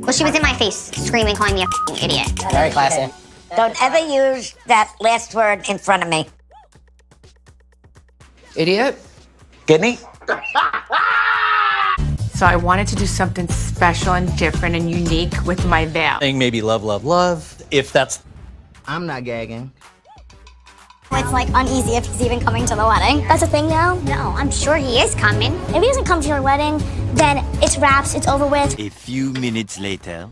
Well, she was in my face screaming, calling me a f***ing idiot. Very classy. Don't ever use that last word in front of me. Idiot. Kidney? So I wanted to do something special and different and unique with my veil. Maybe love, love, love, if that's... I'm not gagging. It's like uneasy if he's even coming to the wedding. That's a thing now? No, I'm sure he is coming. If he doesn't come to your wedding, then it's wraps, it's over with. A few minutes later.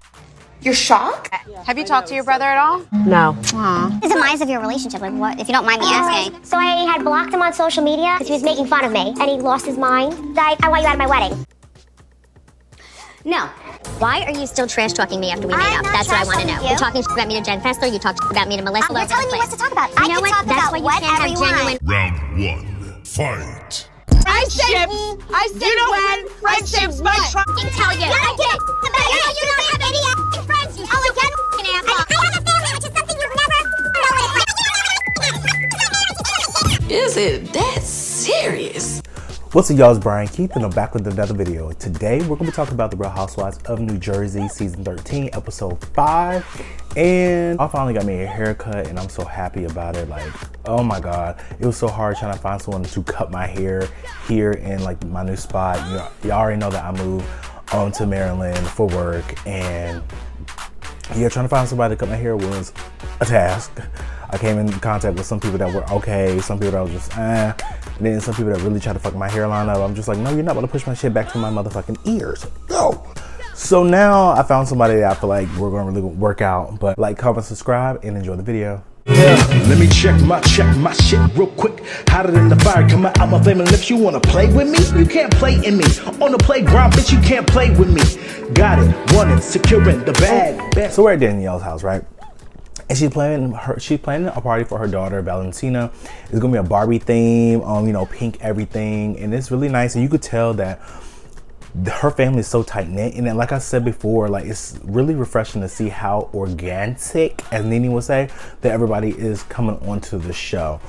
You're shocked? Have you talked to your brother at all? No. What's the demise of your relationship? Like, what, if you don't mind me asking? So I had blocked him on social media because he was making fun of me, and he lost his mind. Like, I want you out of my wedding. No. Why are you still trash talking me after we made up? That's what I want to know. You're talking about me to Jen Fester, you talk about me to Melissa. You're telling me what to talk about. You know what? That's why you can't have genuine. Round one, fight. I said when friendships my trust. I can tell you. Yeah, I did. You don't have any friends. You again, asshole. I have a family, which is something you've never known what it's like. Is it that serious? What's up, y'all? It's Brian Keith, and I'm back with another video. Today, we're going to be talking about the Real Housewives of New Jersey, Season 13, Episode 5. And I finally got me a haircut, and I'm so happy about it. Like, oh my God. It was so hard trying to find someone to cut my hair here in, like, my new spot. You already know that I moved to Maryland for work, and yeah, trying to find somebody to cut my hair was a task. I came in contact with some people that were okay, some people that was just and then some people that really tried to fuck my hairline up. I'm just like, no, you're not gonna push my shit back to my motherfucking ears. No. So now I found somebody that I feel like we're gonna really work out. But like, comment, subscribe, and enjoy the video. Yeah, let me check my shit real quick. Hotter than the fire coming out my flaming lips. You wanna play with me? You can't play in me. On the playground, bitch, you can't play with me. Got it, want it, securing the bag. So we're at Danielle's house, right? And she's planning a party for her daughter Valentina. It's gonna be a Barbie theme, you know, pink everything, and it's really nice. And you could tell that her family is so tight knit. And then, like I said before, like, it's really refreshing to see how organic, as Nene would say, that everybody is coming onto the show.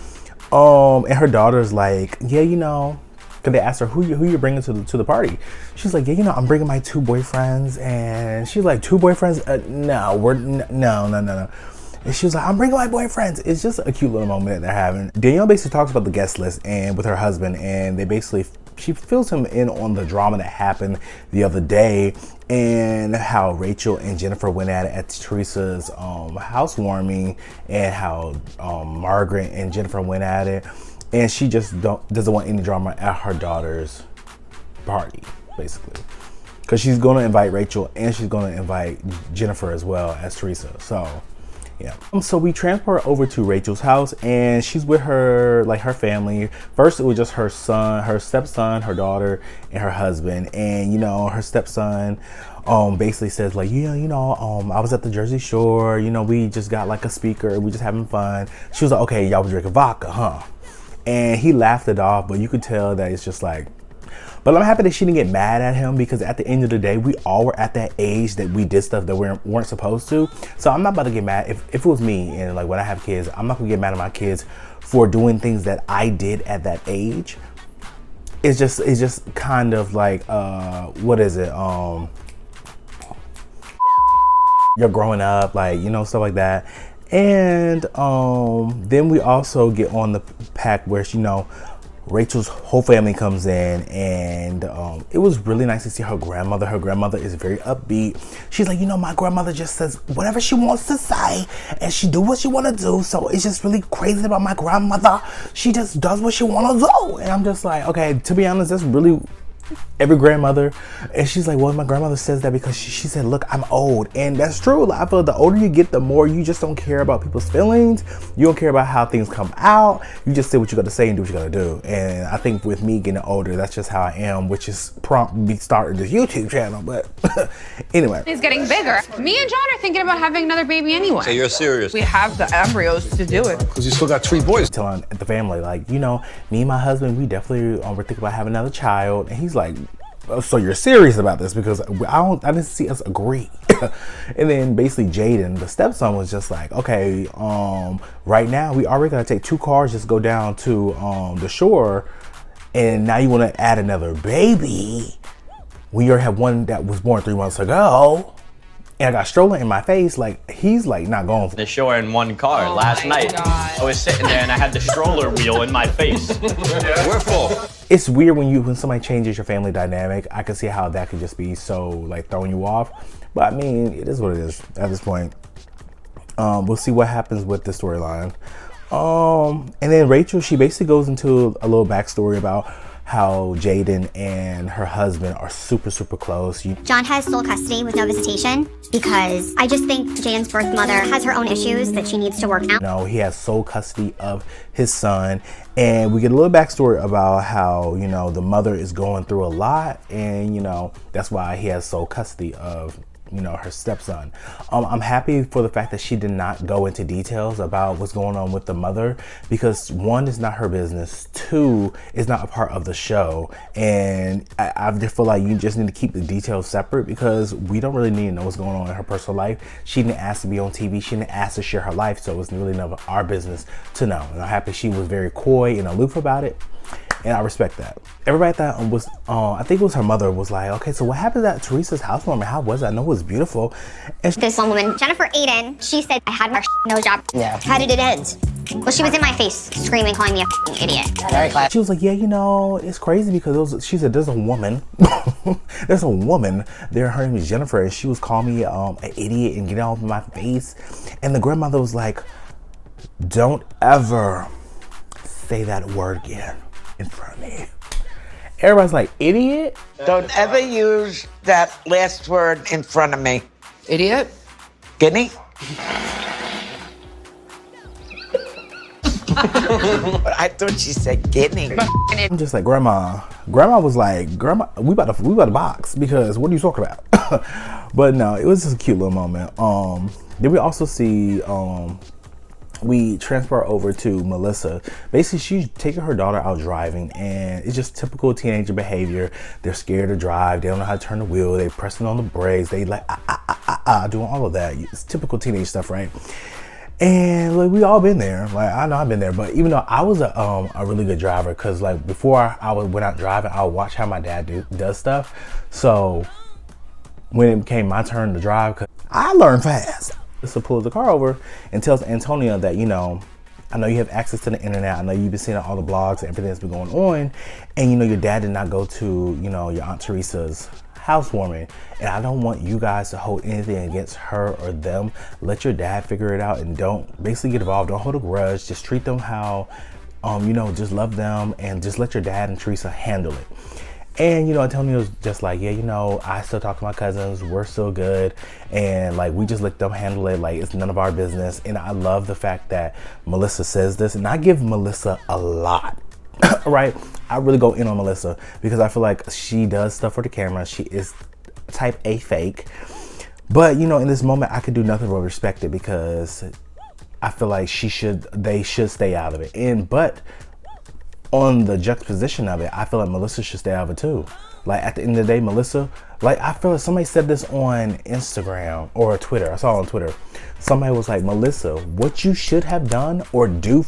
And her daughter's like, yeah, you know, because they asked her who you bringing to the party. She's like, yeah, you know, I'm bringing my 2 boyfriends. And she's like, 2 boyfriends? No. And she was like, I'm bringing my boyfriends. It's just a cute little moment that they're having. Danielle basically talks about the guest list and with her husband, and she fills him in on the drama that happened the other day and how Rachel and Jennifer went at it at Teresa's housewarming, and how Margaret and Jennifer went at it. And she just doesn't want any drama at her daughter's party, basically. Because she's going to invite Rachel and she's going to invite Jennifer as well as Teresa. So, yeah. So we transport over to Rachel's house, and she's with her family. First, it was just her son, her stepson, her daughter, and her husband. And, you know, her stepson basically says, like, yeah, you know, I was at the Jersey Shore. You know, we just got like a speaker. We just having fun. She was like, okay, y'all was drinking vodka, huh? And he laughed it off, but you could tell that it's just like, but I'm happy that she didn't get mad at him, because at the end of the day, we all were at that age that we did stuff that we weren't supposed to. So I'm not about to get mad. If it was me, and like when I have kids, I'm not gonna get mad at my kids for doing things that I did at that age. It's just kind of like, what is it? You're growing up, like, you know, stuff like that. And then we also get on the pack where, you know, Rachel's whole family comes in, and it was really nice to see her grandmother. Her grandmother is very upbeat. She's like, you know, my grandmother just says whatever she wants to say, and she do what she want to do. So it's just really crazy about my grandmother. She just does what she want to do. And I'm just like, okay, to be honest, that's really every grandmother. And she's like, well, my grandmother says that because she said, look, I'm old. And that's true. Like, I feel the older you get, the more you just don't care about people's feelings. You don't care about how things come out. You just say what you got to say and do what you got to do. And I think with me getting older, that's just how I am, which is prompt me starting this YouTube channel. But anyway, He's getting bigger. Me and John are thinking about having another baby anyway. So you're serious? We have the embryos to do it. Because you still got 3 boys. telling the family, like, you know, me and my husband, we definitely were thinking about having another child. And he's like, so you're serious about this? Because I didn't see us agree. And then basically Jaden, the stepson, was just like, okay, right now we already gotta take 2 cars, just go down to the shore, and now you want to add another baby. We already have one that was born 3 months ago. and I got stroller in my face, like he's like not going for The shore in one car last night. I was sitting there and I had the stroller wheel in my face. We're full. It's weird when somebody changes your family dynamic. I can see how that could just be so like throwing you off. But I mean, it is what it is at this point. We'll see what happens with the storyline. And then Rachel, she basically goes into a little backstory about how Jaden and her husband are super, super close. John has sole custody with no visitation because I just think Jaden's birth mother has her own issues that she needs to work out. He has sole custody of his son, and we get a little backstory about how, the mother is going through a lot, and, that's why he has sole custody of her stepson. I'm happy for the fact that she did not go into details about what's going on with the mother, because one, is not her business, two, is not a part of the show, and I just feel like you just need to keep the details separate, because we don't really need to know what's going on in her personal life. She didn't ask to be on TV, she didn't ask to share her life, so it's really none of our business to know. And I'm happy she was very coy and aloof about it, and I respect that. Everybody thought was, I think it was her mother, was like, okay, so what happened at Teresa's housewarming? How was it? I know it was beautiful. And This one woman, Jennifer Aiden, she said, I had my nose job. Yeah. How did it end? Well, she was in my face, screaming, calling me a idiot. Very classy. she was like, yeah, it's crazy because she said, there's a woman, there's a woman there, her name is Jennifer, and she was calling me an idiot and getting all over my face. And the grandmother was like, don't ever say that word again in front of me. Everybody's like, idiot? Don't ever use that last word in front of me. Idiot? Guinea? I thought she said guinea. I'm just like, Grandma was like, Grandma, we about to box, because what are you talking about? But no, it was just a cute little moment. Then we also see, we transfer over to Melissa. Basically, she's taking her daughter out driving, and it's just typical teenager behavior. They're scared to drive. They don't know how to turn the wheel. They pressing on the brakes. They like, doing all of that. It's typical teenage stuff, right? And like, we all been there. Like, I know I've been there, but even though I was a really good driver, because like before I went out driving, I would watch how my dad does stuff. So when it became my turn to drive, cause I learned fast. So pulls the car over and tells Antonia that, I know you have access to the internet. I know you've been seeing all the blogs and everything that's been going on. And, your dad did not go to, your Aunt Teresa's housewarming. And I don't want you guys to hold anything against her or them. Let your dad figure it out, and don't basically get involved. Don't hold a grudge. Just treat them how, just love them, and just let your dad and Teresa handle it. And, Antonio's just like, yeah, I still talk to my cousins. We're still good. And, like, we just let them handle it. Like, it's none of our business. And I love the fact that Melissa says this. And I give Melissa a lot, right? I really go in on Melissa because I feel like she does stuff for the camera. She is type A fake. But, in this moment, I could do nothing but respect it, because I feel like they should stay out of it. But on the juxtaposition of it, I feel like Melissa should stay out of it too. Like, at the end of the day, Melissa, like, I feel like somebody said this on Instagram or Twitter. I saw it on Twitter. Somebody was like, Melissa, what you should have done or do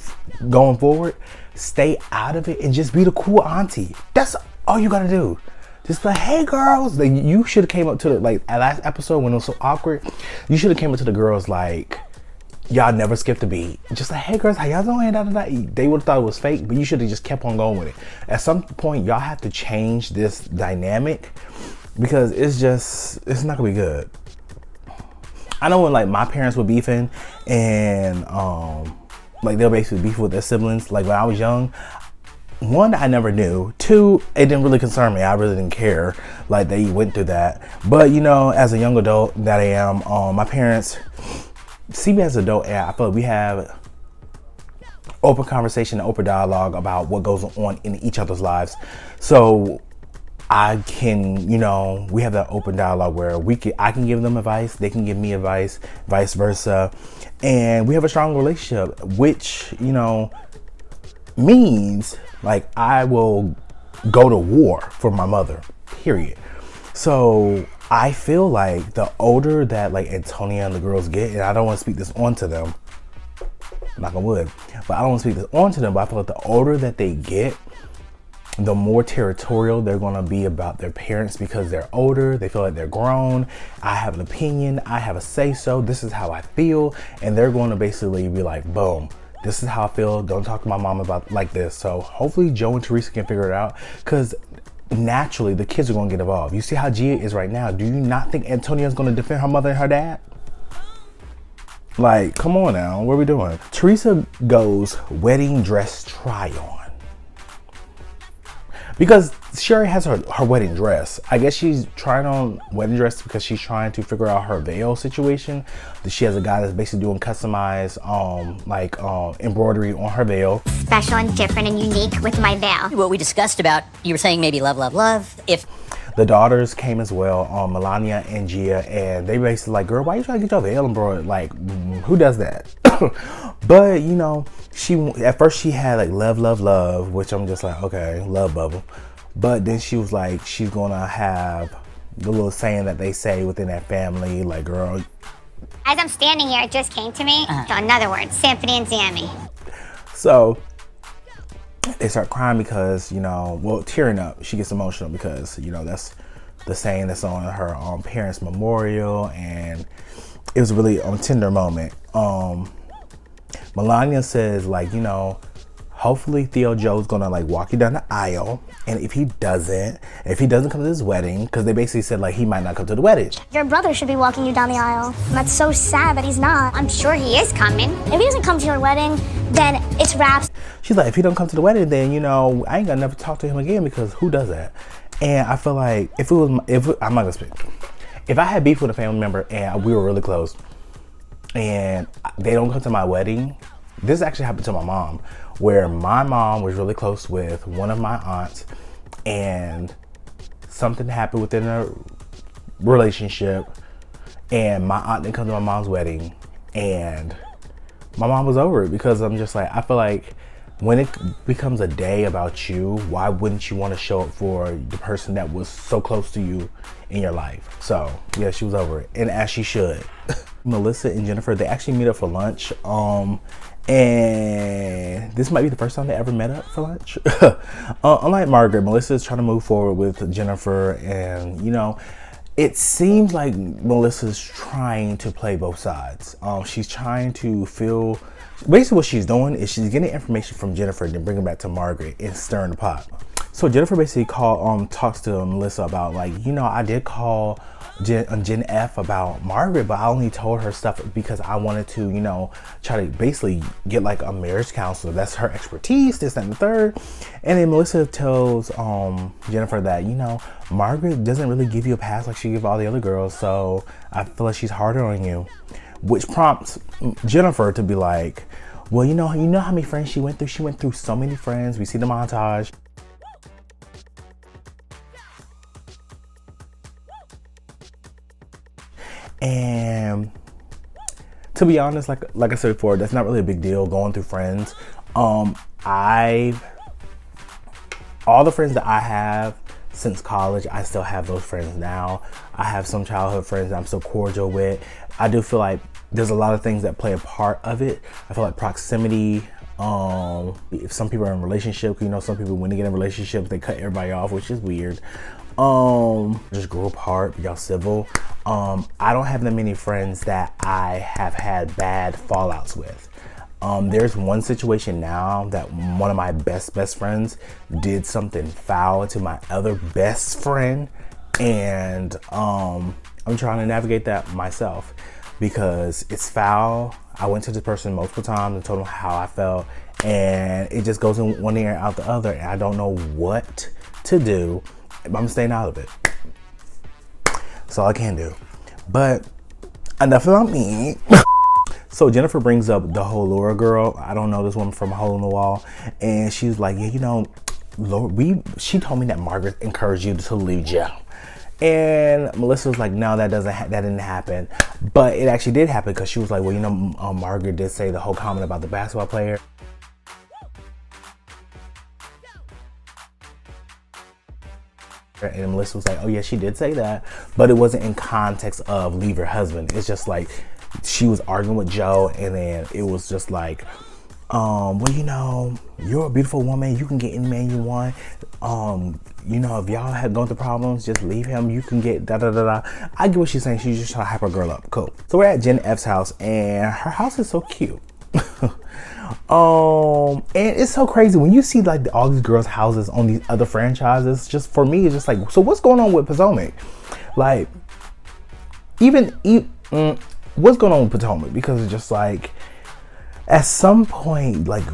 going forward, stay out of it and just be the cool auntie. That's all you gotta do. Just be like, hey girls. Like, you should have came up to like, at last episode when it was so awkward, you should have came up to the girls like, y'all never skipped a beat. Just like, hey girls, how y'all doing? They would have thought it was fake, but you should have just kept on going with it. At some point, y'all have to change this dynamic, because it's not gonna be good. I know when like my parents were beefing, and like they'll basically beef with their siblings. Like when I was young, one, I never knew. Two, it didn't really concern me. I really didn't care. Like they went through that. But as a young adult that I am, my parents see me as an adult, and I feel like we have open conversation, open dialogue about what goes on in each other's lives. So I can, we have that open dialogue where I can give them advice, they can give me advice, vice versa. And we have a strong relationship, which, means like I will go to war for my mother, period. So I feel like the older that like Antonia and the girls get, and I don't want to speak this onto them, knock on wood, but I don't want to speak this onto them, but I feel like the older that they get, the more territorial they're going to be about their parents because they're older. They feel like they're grown. I have an opinion. I have a say so. This is how I feel. And they're going to basically be like, boom, this is how I feel. Don't talk to my mom about like this. So hopefully Joe and Teresa can figure it out, because naturally the kids are going to get involved. You see how Gia is right now. Do you not think Antonia's going to defend her mother and her dad? Like, come on now. What are we doing? Teresa goes wedding dress try on. Because she already has her wedding dress. I guess she's trying on wedding dress because she's trying to figure out her veil situation. She has a guy that's basically doing customized embroidery on her veil. Special and different and unique with my veil. What we discussed about, you were saying maybe love, love, love. If the daughters came as well, Melania and Gia, and they basically like, girl, why you trying to get your veil embroidered? Like, who does that? But you know, at first she had like love, love, love, which I'm just like, okay, love bubble. But then she was like, she's gonna have the little saying that they say within that family, like, girl. As I'm standing here, it just came to me. Another word, symphony and Sammy. So they start crying because, you know, well, tearing up. She gets emotional because, you know, that's the saying that's on her parents' memorial, and it was a really tender moment. Melania says, like, you know, hopefully Theo Joe's gonna like walk you down the aisle, and if he doesn't come to this wedding, because they basically said like he might not come to the wedding. Your brother should be walking you down the aisle. And that's so sad that he's not. I'm sure he is coming. If he doesn't come to your wedding, then it's wraps. She's like, if he don't come to the wedding, then, you know, I ain't gonna never talk to him again, because who does that? And I feel like I'm not gonna speak. If I had beef with a family member and we were really close, and they don't come to my wedding, this actually happened to my mom, where my mom was really close with one of my aunts, and something happened within a relationship, and my aunt didn't come to my mom's wedding, and my mom was over it, because I'm just like, I feel like when it becomes a day about you, why wouldn't you want to show up for the person that was so close to you in your life? So yeah, she was over it, and as she should. Melissa and Jennifer, they actually meet up for lunch, and this might be the first time they ever met up for lunch. Unlike Margaret, Melissa is trying to move forward with Jennifer, and you know, it seems like Melissa's trying to play both sides. She's trying to feel, basically what she's doing is she's getting information from Jennifer and then bringing it back to Margaret and stirring the pot. So Jennifer basically talks to Melissa about, like, you know, I did call Gen F about Margaret, but I only told her stuff because I wanted to, you know, try to basically get like a marriage counselor. That's her expertise, this, that, and the third. And then Melissa tells Jennifer that, you know, Margaret doesn't really give you a pass like she gives all the other girls, so I feel like she's harder on you. Which prompts Jennifer to be like, well, you know how many friends she went through? She went through so many friends. We see the montage. And to be honest, like I said before, that's not really a big deal going through friends. All the friends that I have since college, I still have those friends now. I have some childhood friends that I'm still cordial with. I do feel like there's a lot of things that play a part of it. I feel like proximity. If some people are in a relationship, you know, some people when they get in relationships, they cut everybody off, which is weird. Just grew apart, y'all civil. I don't have that many friends that I have had bad fallouts with. There's one situation now that one of my best friends did something foul to my other best friend, and I'm trying to navigate that myself because it's foul. I went to this person multiple times and told them how I felt, and it just goes in one ear and out the other, and I don't know what to do. I'm staying out of it. That's all I can do. But enough about me. So Jennifer brings up the whole Laura girl. I don't know this woman from a hole in the wall. And she's like, yeah, you know, Laura, she told me that Margaret encouraged you to leave Joe. And Melissa was like, no, that didn't happen. But it actually did happen, because she was like, well, you know, Margaret did say the whole comment about the basketball player. And Melissa was like, oh yeah, she did say that, but it wasn't in context of leave your husband. It's just like she was arguing with Joe, and then it was just like well, you know, you're a beautiful woman. You can get any man you want. You know, if y'all had gone through problems, just leave him. You can get da-da-da-da. I get what she's saying. She's just trying to hype her girl up. Cool. So we're at Jen F's house, and her house is so cute. And it's so crazy when you see like all these girls' houses on these other franchises. Just for me, it's just like, so what's going on with Potomac? Like, what's going on with Potomac? Because it's just like, at some point, like,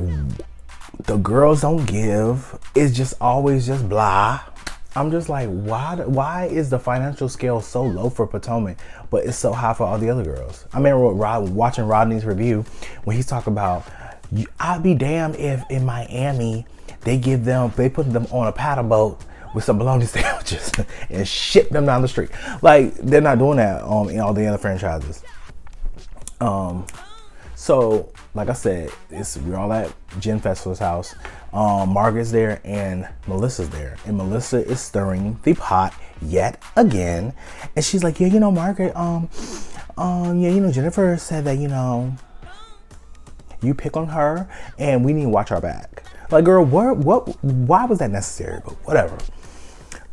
the girls don't give. It's just always just blah. I'm just like, why is the financial scale so low for Potomac, but it's so high for all the other girls? I remember watching Rodney's review when he's talking about, I'd be damned if in Miami they put them on a paddle boat with some bologna sandwiches and ship them down the street. Like, they're not doing that in all the other franchises. So, like I said, we're all at Jen Festival's house. Margaret's there and Melissa's there. And Melissa is stirring the pot yet again. And she's like, yeah, you know, Margaret, yeah, you know, Jennifer said that, you know, you pick on her and we need to watch our back. Like, girl, why was that necessary? But whatever.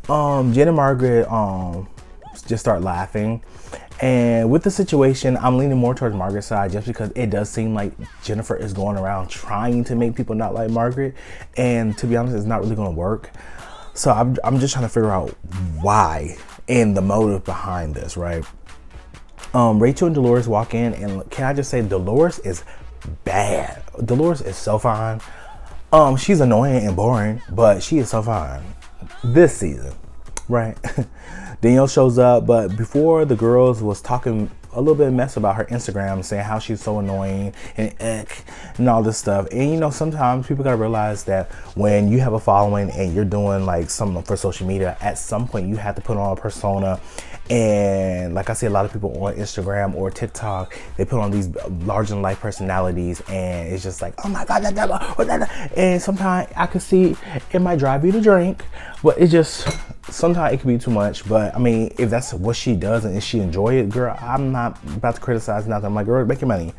Jen and Margaret just start laughing. And with the situation, I'm leaning more towards Margaret's side just because it does seem like Jennifer is going around trying to make people not like Margaret. And to be honest, it's not really going to work. So I'm just trying to figure out why and the motive behind this, right? Rachel and Dolores walk in, and can I just say Dolores is bad. Dolores is so fine. She's annoying and boring, but she is so fine this season, right? Danielle shows up, but before the girls was talking a little bit of mess about her Instagram, saying how she's so annoying and all this stuff. And you know, sometimes people gotta realize that when you have a following and you're doing like something for social media, at some point you have to put on a persona. And like I see a lot of people on Instagram or TikTok, they put on these larger than life personalities, and it's just like, oh my God, and sometimes I can see it might drive you to drink, but it just, sometimes it can be too much. But I mean, if that's what she does and if she enjoy it, girl, I'm not about to criticize nothing. I'm like, girl, make your money.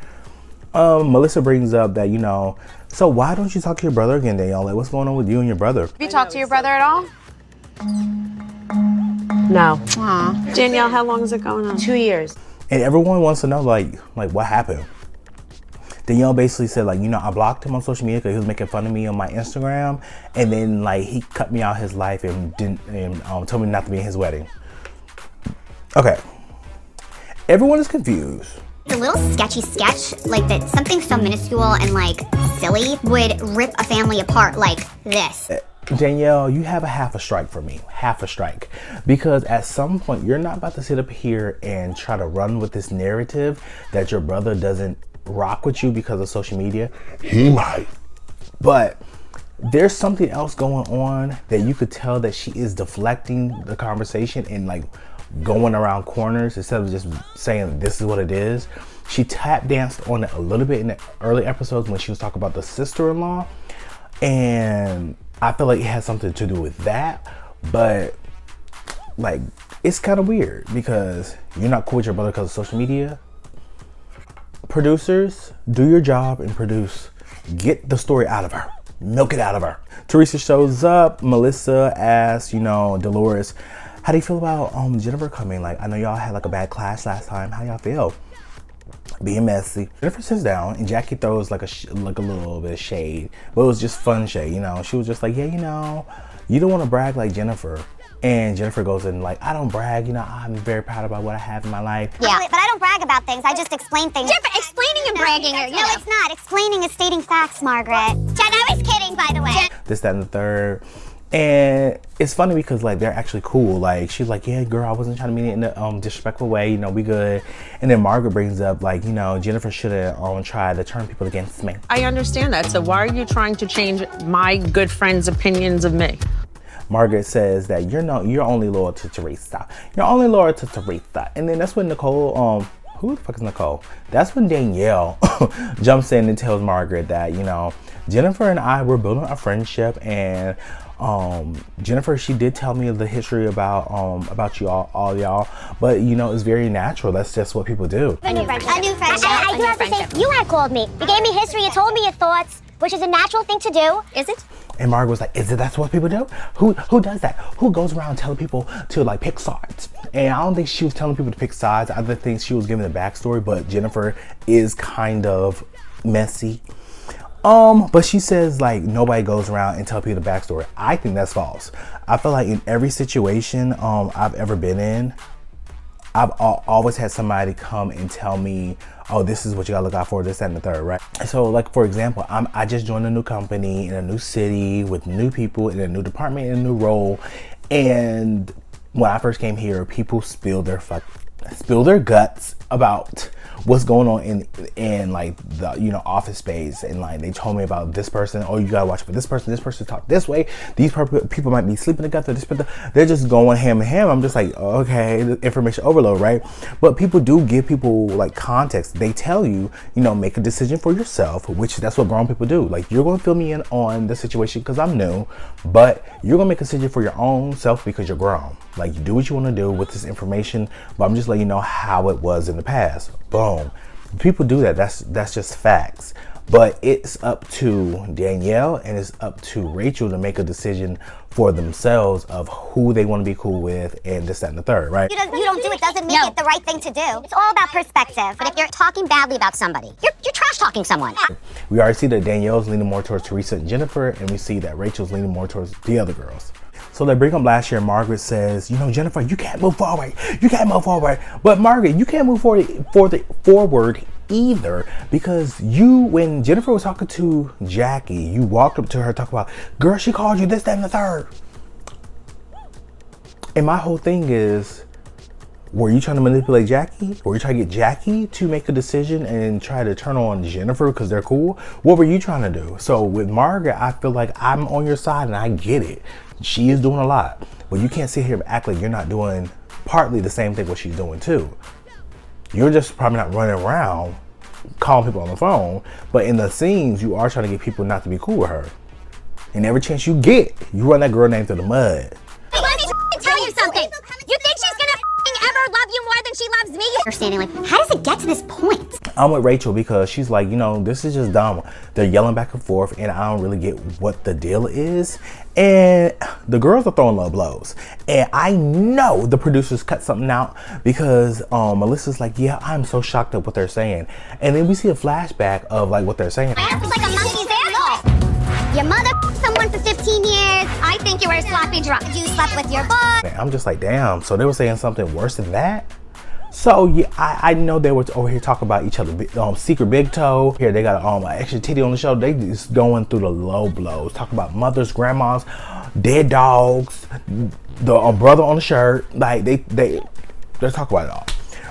Melissa brings up that, you know, so why don't you talk to your brother again, Danielle? Like, what's going on with you and your brother? Have you talked to your brother at all? No. Aww. Danielle, how long is it going on? 2 years. And everyone wants to know, like what happened? Danielle basically said, like, you know, I blocked him on social media because he was making fun of me on my Instagram, and then like he cut me out his life and told me not to be in his wedding. Okay, everyone is confused. It's a little sketchy sketch, like that something so minuscule and like silly would rip a family apart like this. Danielle, you have a half a strike for me, half a strike, because at some point you're not about to sit up here and try to run with this narrative that your brother doesn't rock with you because of social media. He might, but there's something else going on that you could tell that she is deflecting the conversation and like going around corners instead of just saying this is what it is. She tap danced on it a little bit in the early episodes when she was talking about the sister-in-law, and I feel like it has something to do with that, but like it's kind of weird because you're not cool with your brother because of social media. Producers, do your job and produce. Get the story out of her. Milk it out of her. Teresa shows up. Melissa asks, you know, Dolores, how do you feel about Jennifer coming? Like, I know y'all had like a bad clash last time. How y'all feel? Being messy. Jennifer sits down and Jackie throws like a little bit of shade, but it was just fun shade, you know. She was just like, yeah, you know, you don't want to brag like Jennifer. And Jennifer goes in like, I don't brag, you know, I'm very proud about what I have in my life. Yeah, but I don't brag about things, I just explain things. Different, explaining and bragging are, No, it's not. Explaining is stating facts, Margaret. Jen, I was kidding, by the way. This, that, and the third. And it's funny because like they're actually cool. Like she's like, yeah, girl, I wasn't trying to mean it in a disrespectful way, you know, we good. And then Margaret brings up like, you know, Jennifer should have tried to turn people against me. I understand that, so why are you trying to change my good friend's opinions of me? Margaret says that you're only loyal to Teresa. You're only loyal to Teresa. And then that's when Nicole, who the fuck is Nicole? That's when Danielle jumps in and tells Margaret that, you know, Jennifer and I were building a friendship, and Jennifer, she did tell me the history about all y'all, but you know, it's very natural. That's just what people do. A new friendship. I do have to say, you had called me. You gave me history, you told me your thoughts, which is a natural thing to do. Is it? And Margaret was like, that's what people do? Who does that? Who goes around telling people to like pick sides? And I don't think she was telling people to pick sides. I think she was giving the backstory, but Jennifer is kind of messy. But she says like nobody goes around and tell people the backstory. I think that's false. I feel like in every situation I've ever been in, I've always had somebody come and tell me, oh, this is what you gotta look out for, this, that, and the third, right? So like, for example, I just joined a new company in a new city with new people in a new department, in a new role. And when I first came here, people spilled their guts about what's going on in like the, you know, office space, and like they told me about this person. Oh, you gotta watch for this person talk this way, these people might be sleeping together, they're just going ham and ham. I'm just like, okay, information overload, right? But people do give people like context. They tell you, you know, make a decision for yourself, which that's what grown people do. Like, you're gonna fill me in on the situation because I'm new, but you're gonna make a decision for your own self because you're grown. Like, you do what you want to do with this information, but I'm just letting you know how it was in the past. Boom. People do that. That's just facts. But it's up to Danielle and it's up to Rachel to make a decision for themselves of who they want to be cool with and this, that, and the third, right? You don't do it doesn't make it the right thing to do. It's all about perspective. But if you're talking badly about somebody, you're trash talking someone. We already see that Danielle's leaning more towards Teresa and Jennifer, and we see that Rachel's leaning more towards the other girls. So they bring up last year, Margaret says, you know, Jennifer, you can't move forward. You can't move forward. But Margaret, you can't move forward either, because when Jennifer was talking to Jackie, you walked up to her talking about, girl, she called you this, that, and the third. And my whole thing is, were you trying to manipulate Jackie? Were you trying to get Jackie to make a decision and try to turn on Jennifer because they're cool? What were you trying to do? So with Margaret, I feel like I'm on your side and I get it. She is doing a lot, but you can't sit here and act like you're not doing partly the same thing what she's doing too. You're just probably not running around calling people on the phone, but in the scenes, you are trying to get people not to be cool with her. And every chance you get, you run that girl name through the mud. Let me tell you something. You think she's gonna ever love you more than she loves me? Understanding, like, how does it get to this point? I'm with Rachel because she's like, you know, this is just dumb. They're yelling back and forth and I don't really get what the deal is. And the girls are throwing low blows. And I know the producers cut something out because Melissa's like, yeah, I'm so shocked at what they're saying. And then we see a flashback of like what they're saying. It's like a monkey's asshole. Your mother someone for 15 years. I think you were sloppy drunk. You slept with your boss. I'm just like, damn. So they were saying something worse than that? So yeah, I know they were over here talking about each other. Secret big toe. Here they got an extra titty on the show. They just going through the low blows. Talking about mothers, grandmas, dead dogs, the brother on the shirt. Like they're talking about it all,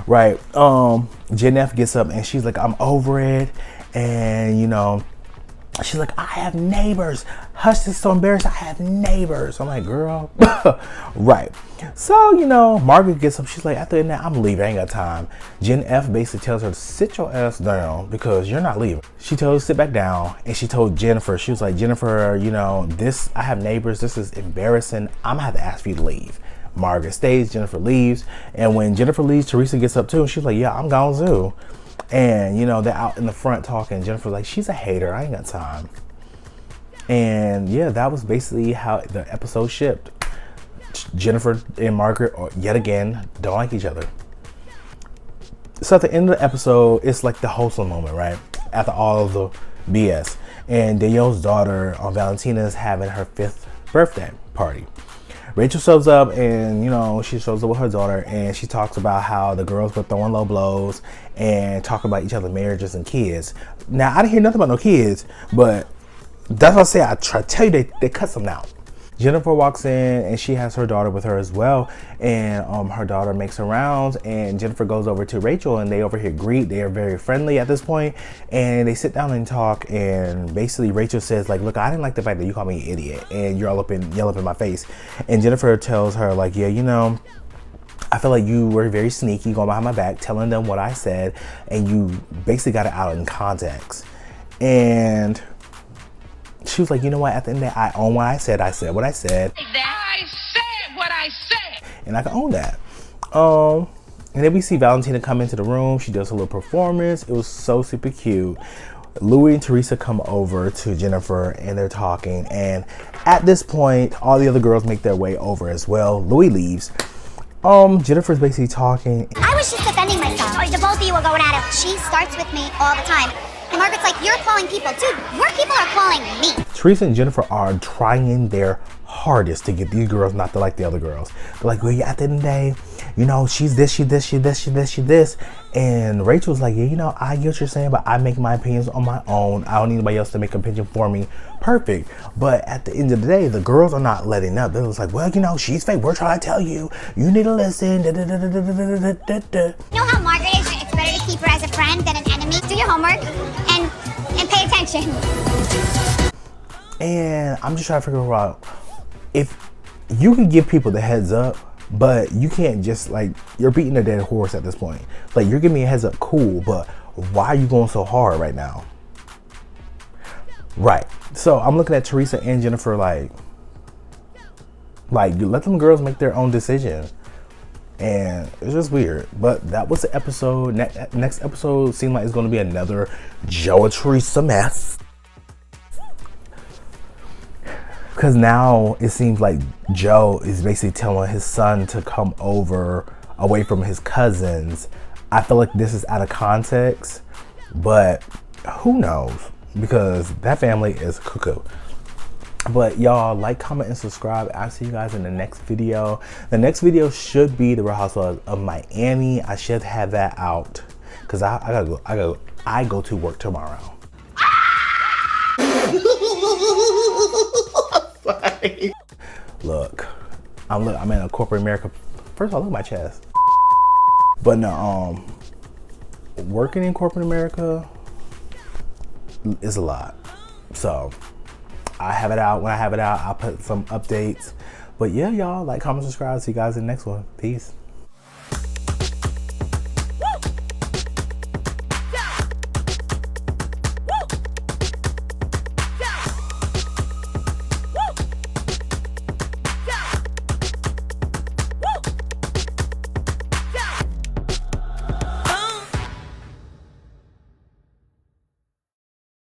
right? Jen F gets up and she's like, I'm over it, and you know, she's like, I have neighbors. Hush, this is so embarrassing. I have neighbors. I'm like, girl. Right. So, you know, Margaret gets up. She's like, after that, I'm leaving. I ain't got time. Jen F basically tells her to sit your ass down because you're not leaving. She told her to sit back down. And she told Jennifer, she was like, Jennifer, you know, I have neighbors. This is embarrassing. I'm going to have to ask for you to leave. Margaret stays. Jennifer leaves. And when Jennifer leaves, Teresa gets up too. And she's like, yeah, I'm gone too. And, you know, they're out in the front talking. Jennifer's like, she's a hater. I ain't got time. And, yeah, that was basically how the episode shipped. Jennifer and Margaret, yet again, don't like each other. So at the end of the episode, it's like the wholesome moment, right? After all of the BS. And Danielle's daughter, Valentina, is having her 5th birthday party. Rachel shows up and, you know, she shows up with her daughter and she talks about how the girls were throwing low blows and talking about each other's marriages and kids. Now, I didn't hear nothing about no kids, but that's what I say. I try to tell you they cut something out. Jennifer walks in and she has her daughter with her as well, and her daughter makes her rounds, and Jennifer goes over to Rachel and they over here greet. They are very friendly at this point, and they sit down and talk, and basically Rachel says like, look, I didn't like the fact that you called me an idiot and you're all yell up in my face. And Jennifer tells her like, yeah, you know, I feel like you were very sneaky going behind my back telling them what I said, and you basically got it out in context. And she was like, you know what, at the end of the day, I own what I said what I said. I said what I said. And I can own that. And then we see Valentina come into the room. She does a little performance. It was so super cute. Louis and Teresa come over to Jennifer and they're talking. And at this point, all the other girls make their way over as well. Louis leaves. Jennifer's basically talking. I was just defending myself. The both of you were going at it. She starts with me all the time. And Margaret's like, you're calling people. Dude, your people are calling me. Teresa and Jennifer are trying their hardest to get these girls not to like the other girls. They're like, well, yeah, at the end of the day, you know, she's this, she this, she this, she this, she this. And Rachel's like, yeah, you know, I get what you're saying, but I make my opinions on my own. I don't need anybody else to make an opinion for me. Perfect. But at the end of the day, the girls are not letting up. They're just like, well, you know, she's fake. We're trying to tell you. You need to listen. You know how Margaret is? It's better to keep her as a friend than an enemy. Do your homework and pay attention. And I'm just trying to figure out if you can give people the heads up, but you can't just, like, you're beating a dead horse at this point. Like, you're giving me a heads up, cool, but why are you going so hard right now? Right. So I'm looking at Teresa and Jennifer like you let them girls make their own decision. And it's just weird. But that was the episode. Next episode seemed like it's going to be another Joe and Teresa mess. Because now it seems like Joe is basically telling his son to come over away from his cousins. I feel like this is out of context, but who knows? Because that family is cuckoo. But y'all, like, comment, and subscribe. I'll see you guys in the next video. The next video should be the Real Housewives of Miami. I should have that out because I go to work tomorrow. Look, I'm in a corporate America. First of all, look at my chest. But no, working in corporate America is a lot. So I have it out. When I have it out, I'll put some updates. But yeah, y'all, like, comment, subscribe. See you guys in the next one. Peace.